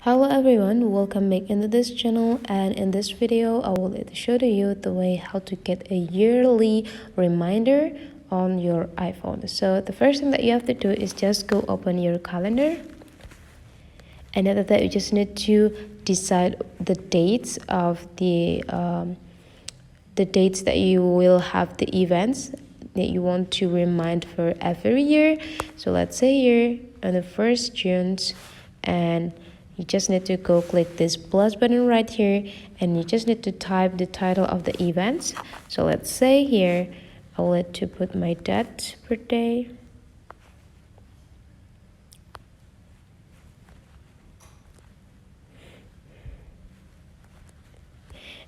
Hello everyone, welcome back into this channel, and in this video I will show to you the way how to get a yearly reminder on your iPhone. So the first thing that you have to do is just go open your calendar, and after that you just need to decide the dates of the dates that you will have the events that you want to remind for every year. So let's say here on the 1st June, and you just need to go click this plus button right here, and you just need to type the title of the events. So let's say here I'll let to put my dad's birthday.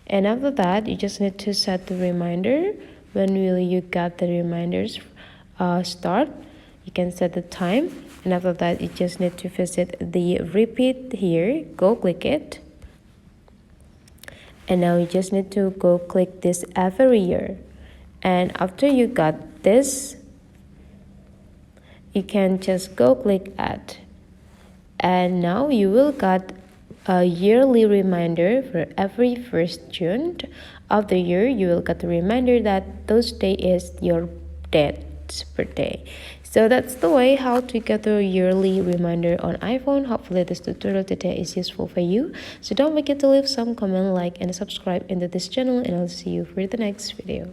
And after that you just need to set the reminder. When will you get the reminders start? You can set the time, and after that you just need to visit the repeat here, go click it, and now you just need to go click this every year. And after you got this, you can just go click add, and now you will get a yearly reminder for every 1st June of the year. You will get a reminder that those day is your dad's birthday. So that's the way how to get a yearly reminder on iPhone. Hopefully this tutorial today is useful for you. So don't forget to leave some comment, like, and subscribe into this channel, and I'll see you for the next video.